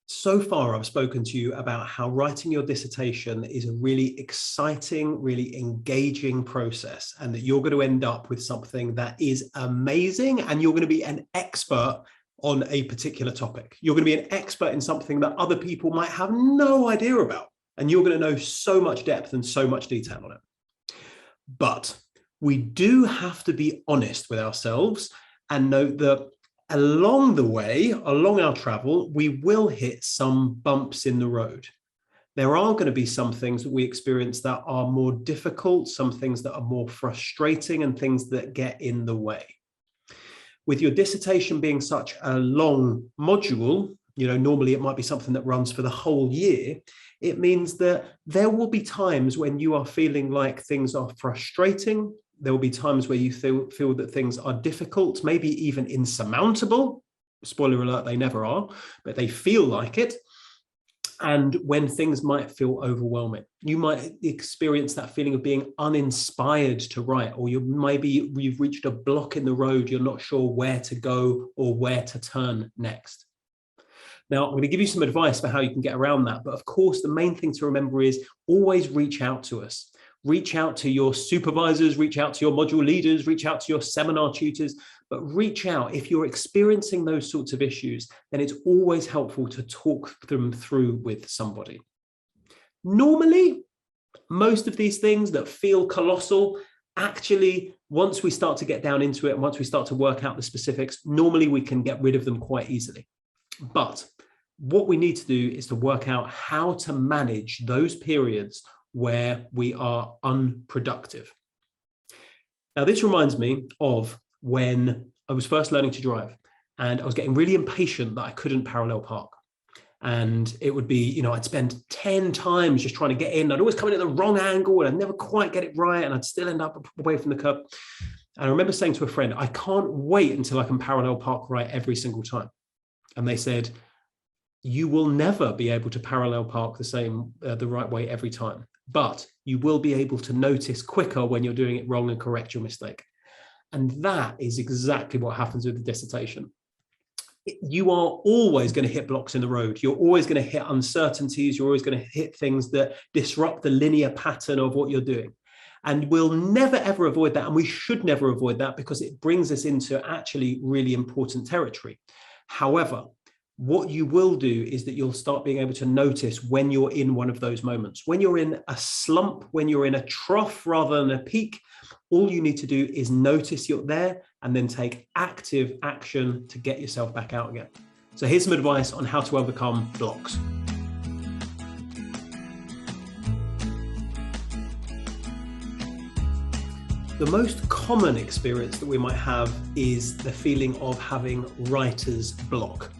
So far, I've spoken to you about how writing your dissertation is a really exciting, really engaging process, and that you're going to end up with something that is amazing, and you're going to be an expert on a particular topic. You're going to be an expert in something that other people might have no idea about, and you're going to know so much depth and so much detail on it. But we do have to be honest with ourselves and note that along the way, along our travel, we will hit some bumps in the road. There are going to be some things that we experience that are more difficult, some things that are more frustrating, and things that get in the way. With your dissertation being such a long module, normally it might be something that runs for the whole year. It means that there will be times when you are feeling like things are frustrating. There will be times where you feel that things are difficult, maybe even insurmountable. Spoiler alert, they never are, but they feel like it. And when things might feel overwhelming, you might experience that feeling of being uninspired to write, or you've reached a block in the road. You're not sure where to go or where to turn next. Now, I'm going to give you some advice for how you can get around that. But of course, the main thing to remember is always reach out to us. Reach out to your supervisors, reach out to your module leaders, reach out to your seminar tutors, but reach out. If you're experiencing those sorts of issues, then it's always helpful to talk them through with somebody. Normally, most of these things that feel colossal, actually, once we start to get down into it and once we start to work out the specifics, normally we can get rid of them quite easily. But what we need to do is to work out how to manage those periods where we are unproductive. Now, this reminds me of when I was first learning to drive, and I was getting really impatient that I couldn't parallel park. And it would be, I'd spend 10 times just trying to get in. I'd always come in at the wrong angle and I'd never quite get it right. And I'd still end up away from the curb. And I remember saying to a friend, I can't wait until I can parallel park right every single time. And they said, you will never be able to parallel park the right way every time, but you will be able to notice quicker when you're doing it wrong and correct your mistake. And that is exactly what happens with the dissertation. You are always going to hit blocks in the road. You're always going to hit uncertainties. You're always going to hit things that disrupt the linear pattern of what you're doing. And we'll never, ever avoid that. And we should never avoid that because it brings us into actually really important territory. However, what you will do is that you'll start being able to notice when you're in one of those moments. When you're in a slump, when you're in a trough rather than a peak, all you need to do is notice you're there and then take active action to get yourself back out again. So here's some advice on how to overcome blocks. The most common experience that we might have is the feeling of having writer's block.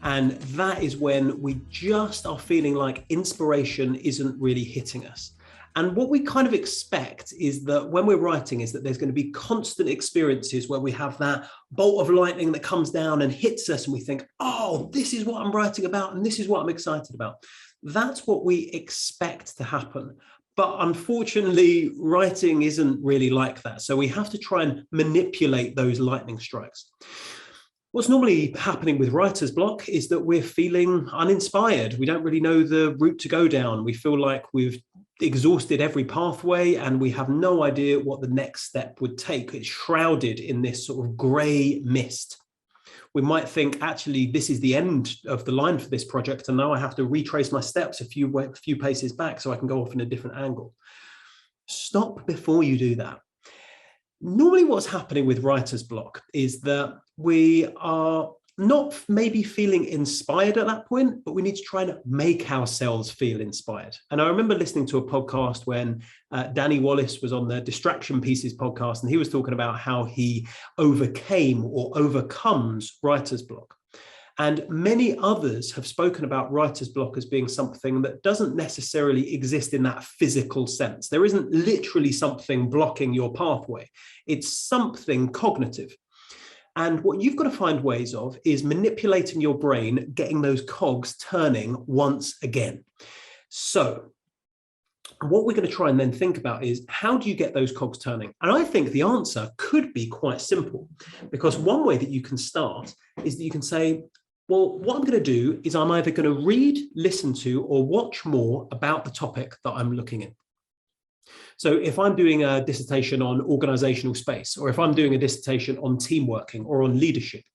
And that is when we just are feeling like inspiration isn't really hitting us. And what we kind of expect is that when we're writing is that there's going to be constant experiences where we have that bolt of lightning that comes down and hits us and we think, oh, this is what I'm writing about and this is what I'm excited about. That's what we expect to happen. But unfortunately, writing isn't really like that. So we have to try and manipulate those lightning strikes. What's normally happening with writer's block is that we're feeling uninspired. We don't really know the route to go down. We feel like we've exhausted every pathway and we have no idea what the next step would take. It's shrouded in this sort of grey mist. We might think, actually, this is the end of the line for this project, and now I have to retrace my steps a few paces back so I can go off in a different angle. Stop before you do that. Normally what's happening with writer's block is that we are not maybe feeling inspired at that point, but we need to try and make ourselves feel inspired. And I remember listening to a podcast when Danny Wallace was on the Distraction Pieces podcast, and he was talking about how he overcame or overcomes writer's block. And many others have spoken about writer's block as being something that doesn't necessarily exist in that physical sense. There isn't literally something blocking your pathway. It's something cognitive. And what you've got to find ways of is manipulating your brain, getting those cogs turning once again. So what we're going to try and then think about is, how do you get those cogs turning? And I think the answer could be quite simple, because one way that you can start is that you can say, Well, what I'm going to do is I'm either going to read, listen to, or watch more about the topic that I'm looking at. So if I'm doing a dissertation on organizational space, or if I'm doing a dissertation on team working or on leadership,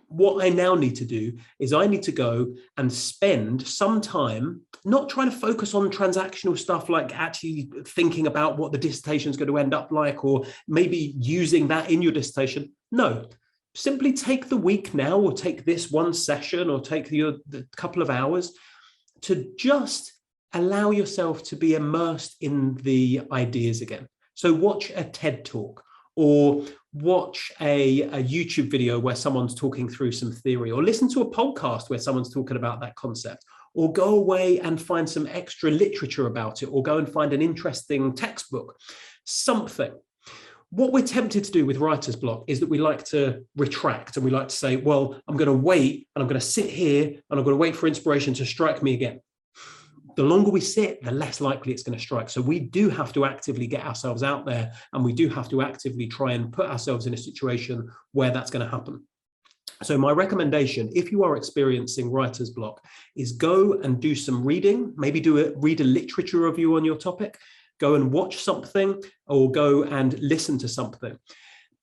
what I now need to do is I need to go and spend some time not trying to focus on transactional stuff, like actually thinking about what the dissertation is going to end up like, or maybe using that in your dissertation. No, simply take the week now, or take this one session, or take the couple of hours to just allow yourself to be immersed in the ideas again. So watch a TED talk, or watch a YouTube video where someone's talking through some theory, or listen to a podcast where someone's talking about that concept, or go away and find some extra literature about it, or go and find an interesting textbook, something. What we're tempted to do with writer's block is that we like to retract, and we like to say, well, I'm going to wait, and I'm going to sit here, and I'm going to wait for inspiration to strike me again. The longer we sit, the less likely it's going to strike. So we do have to actively get ourselves out there, and we do have to actively try and put ourselves in a situation where that's going to happen. So my recommendation, if you are experiencing writer's block, is go and do some reading, maybe read a literature review on your topic, go and watch something, or go and listen to something.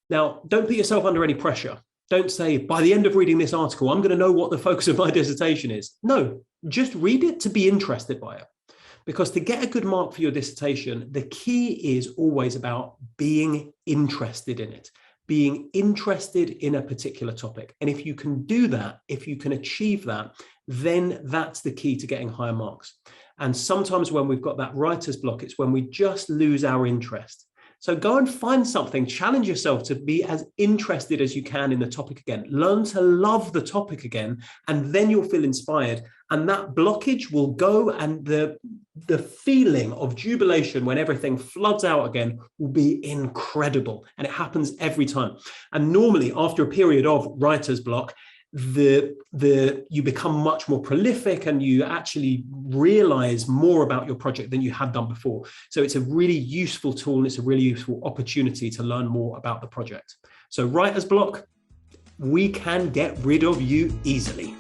Now, don't put yourself under any pressure. Don't say, by the end of reading this article, I'm going to know what the focus of my dissertation is. No, just read it to be interested by it. Because to get a good mark for your dissertation, the key is always about being interested in it, being interested in a particular topic. And if you can do that, if you can achieve that, then that's the key to getting higher marks. And sometimes when we've got that writer's block, it's when we just lose our interest. So go and find something, challenge yourself to be as interested as you can in the topic again. Learn to love the topic again, and then you'll feel inspired. And that blockage will go, and the feeling of jubilation when everything floods out again will be incredible. And it happens every time. And normally after a period of writer's block, you become much more prolific, and you actually realize more about your project than you had done before. So it's a really useful tool, and it's a really useful opportunity to learn more about the project. So writer's block, we can get rid of you easily.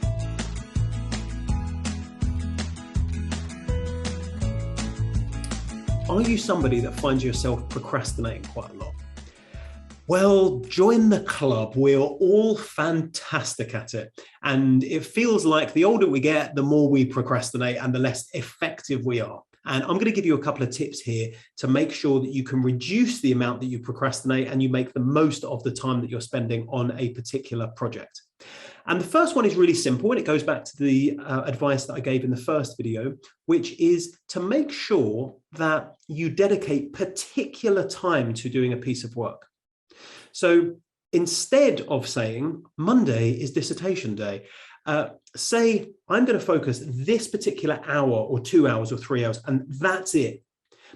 Are you somebody that finds yourself procrastinating quite a lot? Well, join the club. We're all fantastic at it. And it feels like the older we get, the more we procrastinate and the less effective we are. And I'm going to give you a couple of tips here to make sure that you can reduce the amount that you procrastinate and you make the most of the time that you're spending on a particular project. And the first one is really simple, and it goes back to the advice that I gave in the first video, which is to make sure that you dedicate particular time to doing a piece of work. So instead of saying Monday is dissertation day, say I'm going to focus this particular hour or 2 hours or 3 hours, and that's it.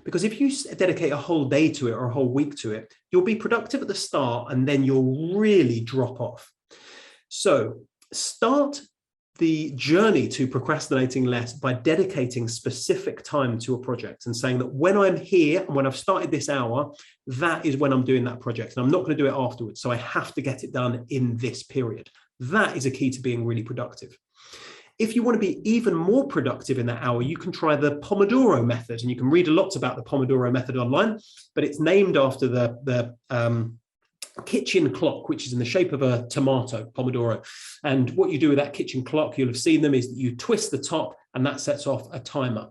Because if you dedicate a whole day to it or a whole week to it, you'll be productive at the start and then you'll really drop off. So start the journey to procrastinating less by dedicating specific time to a project and saying that when I'm here and when I've started this hour, that is when I'm doing that project, and I'm not going to do it afterwards. So I have to get it done in this period. That is a key to being really productive. If you want to be even more productive in that hour, you can try the Pomodoro method, and you can read a lot about the Pomodoro method online, but it's named after the kitchen clock, which is in the shape of a tomato, Pomodoro. And what you do with that kitchen clock, you'll have seen them, is that you twist the top and that sets off a timer.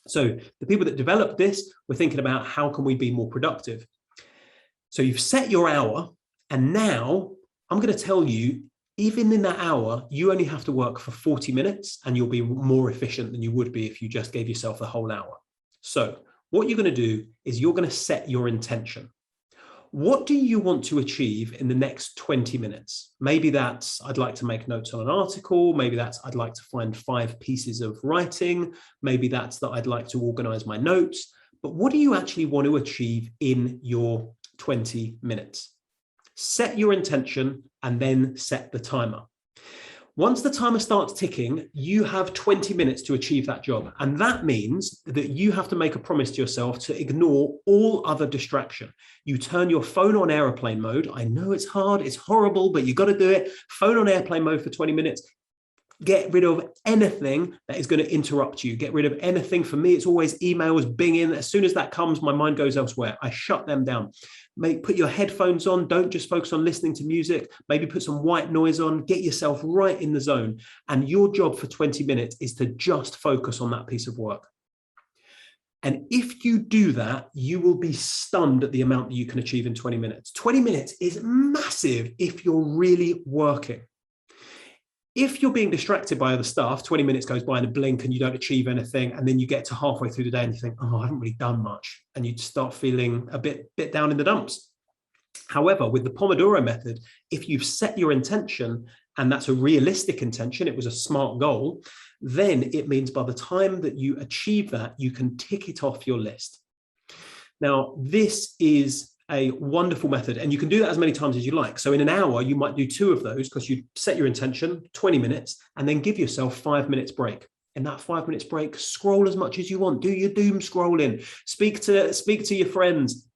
So the people that developed this were thinking about how can we be more productive. So you've set your hour, and now I'm going to tell you, even in that hour, you only have to work for 40 minutes and you'll be more efficient than you would be if you just gave yourself the whole hour. So what you're going to do is you're going to set your intention. What do you want to achieve in the next 20 minutes? Maybe that's, I'd like to make notes on an article. Maybe that's, I'd like to find 5 pieces of writing. Maybe that's that I'd like to organize my notes. But what do you actually want to achieve in your 20 minutes? Set your intention and then set the timer. Once the timer starts ticking, you have 20 minutes to achieve that job. And that means that you have to make a promise to yourself to ignore all other distraction. You turn your phone on airplane mode. I know it's hard, it's horrible, but you got to do it. Phone on airplane mode for 20 minutes. Get rid of anything that is going to interrupt you. Get rid of anything. For me, it's always emails, binging. As soon as that comes, my mind goes elsewhere. I shut them down. Put your headphones on. Don't just focus on listening to music. Maybe put some white noise on. Get yourself right in the zone. And your job for 20 minutes is to just focus on that piece of work. And if you do that, you will be stunned at the amount that you can achieve in 20 minutes. 20 minutes is massive if you're really working. If you're being distracted by other stuff, 20 minutes goes by in a blink and you don't achieve anything, and then you get to halfway through the day and you think, oh, I haven't really done much, and you start feeling a bit down in the dumps. However, with the Pomodoro method, if you've set your intention, and that's a realistic intention, it was a smart goal, then it means by the time that you achieve that, you can tick it off your list. Now, this is a wonderful method, and you can do that as many times as you like. So in an hour, you might do 2 of those because you set your intention, 20 minutes, and then give yourself 5 minutes break. In that 5 minutes break, scroll as much as you want. Do your doom scrolling, speak to your friends,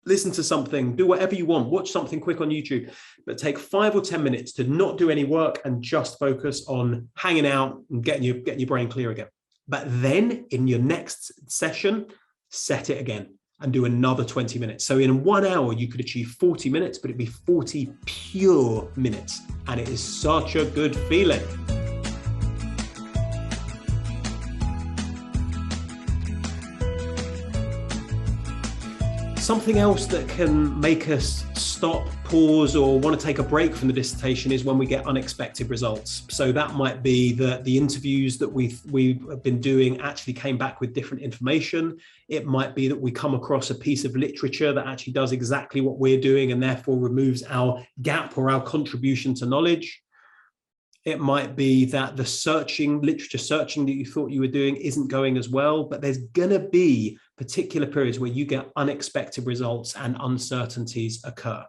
listen to something, do whatever you want, watch something quick on YouTube, but take 5 or 10 minutes to not do any work and just focus on hanging out and getting your brain clear again. But then in your next session, set it again and do another 20 minutes. So in 1 hour, you could achieve 40 minutes, but it'd be 40 pure minutes. And it is such a good feeling. Something else that can make us stop, pause, or want to take a break from the dissertation is when we get unexpected results. So that might be that the interviews that we've been doing actually came back with different information. It might be that we come across a piece of literature that actually does exactly what we're doing and therefore removes our gap or our contribution to knowledge. It might be that the literature searching that you thought you were doing isn't going as well, but there's going to be particular periods where you get unexpected results and uncertainties occur.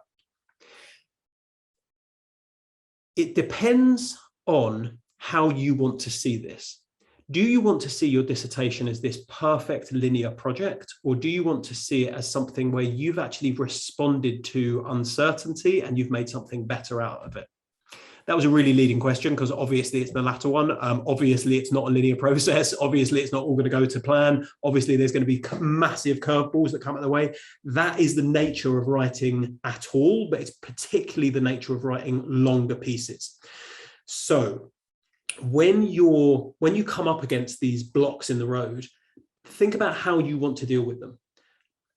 It depends on how you want to see this. Do you want to see your dissertation as this perfect linear project, or do you want to see it as something where you've actually responded to uncertainty and you've made something better out of it? That was a really leading question because obviously it's the latter one. Obviously, it's not a linear process. Obviously, it's not all going to go to plan. Obviously, there's going to be massive curveballs that come out of the way. That is the nature of writing at all, but it's particularly the nature of writing longer pieces. So when you come up against these blocks in the road, think about how you want to deal with them.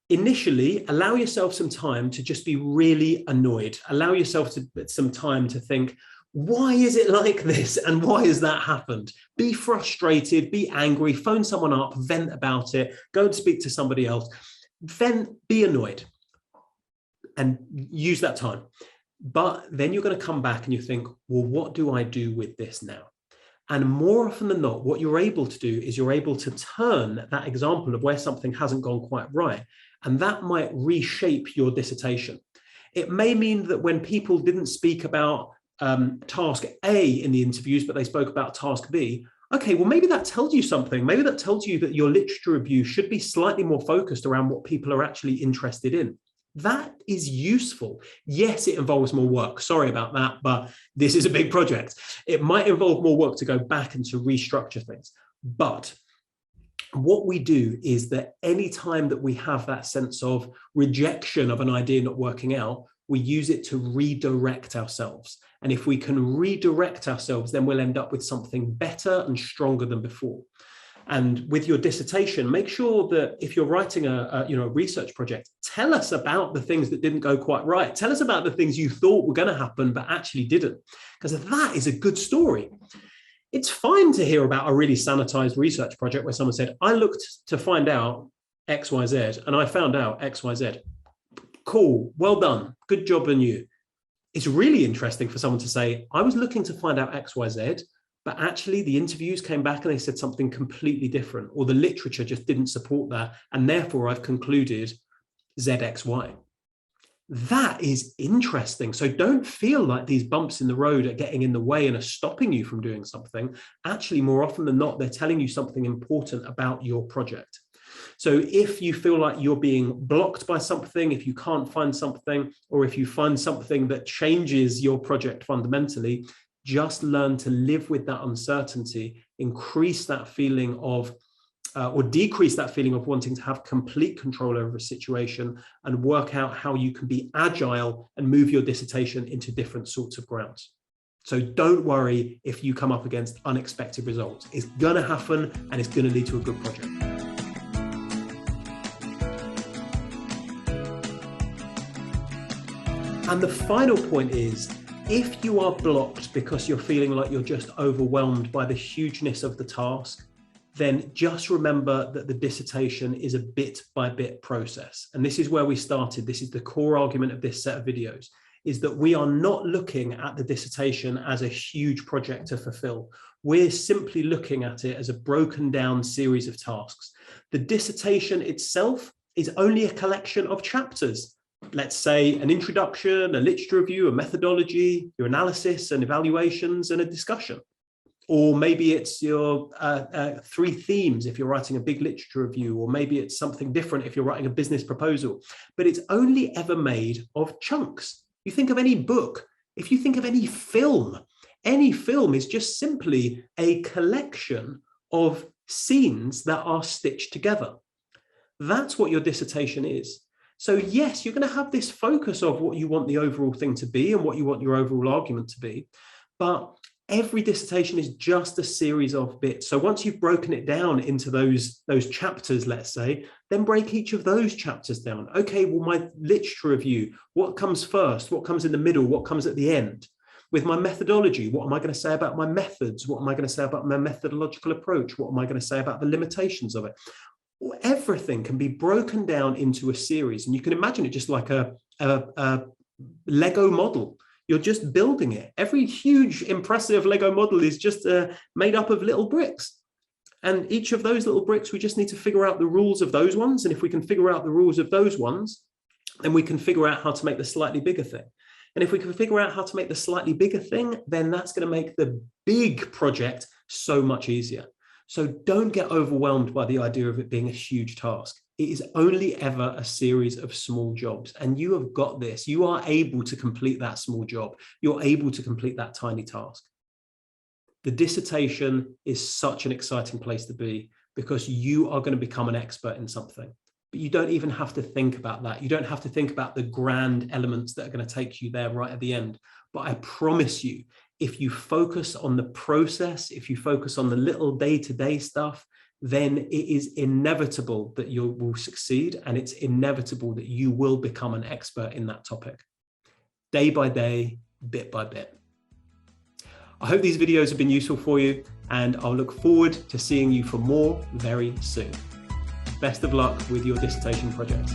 Initially, allow yourself some time to just be really annoyed. Allow yourself some time to think, why is it like this? And why has that happened? Be frustrated, be angry, phone someone up, vent about it, go and speak to somebody else. Then be annoyed and use that time. But then you're going to come back and you think, well, what do I do with this now? And more often than not, what you're able to do is you're able to turn that example of where something hasn't gone quite right, and that might reshape your dissertation. It may mean that when people didn't speak about task A in the interviews, but they spoke about task B, okay, well, maybe that tells you something. Maybe that tells you that your literature review should be slightly more focused around what people are actually interested in. That is useful. Yes, it involves more work. Sorry about that, but this is a big project. It might involve more work to go back and to restructure things. But what we do is that any time that we have that sense of rejection of an idea not working out, we use it to redirect ourselves. And if we can redirect ourselves, then we'll end up with something better and stronger than before. And with your dissertation, make sure that if you're writing a research project, tell us about the things that didn't go quite right. Tell us about the things you thought were going to happen, but actually didn't, because that is a good story. It's fine to hear about a really sanitized research project where someone said, I looked to find out X, Y, Z, and I found out X, Y, Z. Cool, well done, good job on you. It's really interesting for someone to say, I was looking to find out X, Y, Z, but actually the interviews came back and they said something completely different, or the literature just didn't support that, and therefore I've concluded Z, X, Y. That is interesting. So don't feel like these bumps in the road are getting in the way and are stopping you from doing something. Actually, more often than not, they're telling you something important about your project. So if you feel like you're being blocked by something, if you can't find something, or if you find something that changes your project fundamentally, Just learn to live with that uncertainty, increase that feeling of, or decrease that feeling of wanting to have complete control over a situation, and work out how you can be agile and move your dissertation into different sorts of grounds. So don't worry if you come up against unexpected results. It's going to happen and it's going to lead to a good project. And the final point is, if you are blocked because you're feeling like you're just overwhelmed by the hugeness of the task, then just remember that the dissertation is a bit by bit process. And this is where we started. This is the core argument of this set of videos, is that we are not looking at the dissertation as a huge project to fulfill. We're simply looking at it as a broken down series of tasks. The dissertation itself is only a collection of chapters. Let's say an introduction, a literature review, a methodology, your analysis and evaluations, and a discussion. Or maybe it's your 3 themes if you're writing a big literature review, or maybe it's something different if you're writing a business proposal. But it's only ever made of chunks. You think of any book, if you think of any film is just simply a collection of scenes that are stitched together. That's what your dissertation is. So yes, you're going to have this focus of what you want the overall thing to be and what you want your overall argument to be, but every dissertation is just a series of bits. So once you've broken it down into those chapters, let's say, then break each of those chapters down. Okay, well, my literature review, what comes first? What comes in the middle? What comes at the end? With my methodology, what am I going to say about my methods? What am I going to say about my methodological approach? What am I going to say about the limitations of it? Everything can be broken down into a series, and you can imagine it just like a Lego model. You're just building it. Every huge, impressive Lego model is just made up of little bricks. And each of those little bricks, we just need to figure out the rules of those ones. And if we can figure out the rules of those ones, then we can figure out how to make the slightly bigger thing. And if we can figure out how to make the slightly bigger thing, then that's going to make the big project so much easier. So don't get overwhelmed by the idea of it being a huge task. It is only ever a series of small jobs, and you have got this. You are able to complete that small job. You're able to complete that tiny task. The dissertation is such an exciting place to be because you are going to become an expert in something, but you don't even have to think about that. You don't have to think about the grand elements that are going to take you there right at the end. But I promise you, if you focus on the process, if you focus on the little day-to-day stuff, then it is inevitable that you will succeed, and it's inevitable that you will become an expert in that topic. Day by day, bit by bit. I hope these videos have been useful for you, and I'll look forward to seeing you for more very soon. Best of luck with your dissertation project.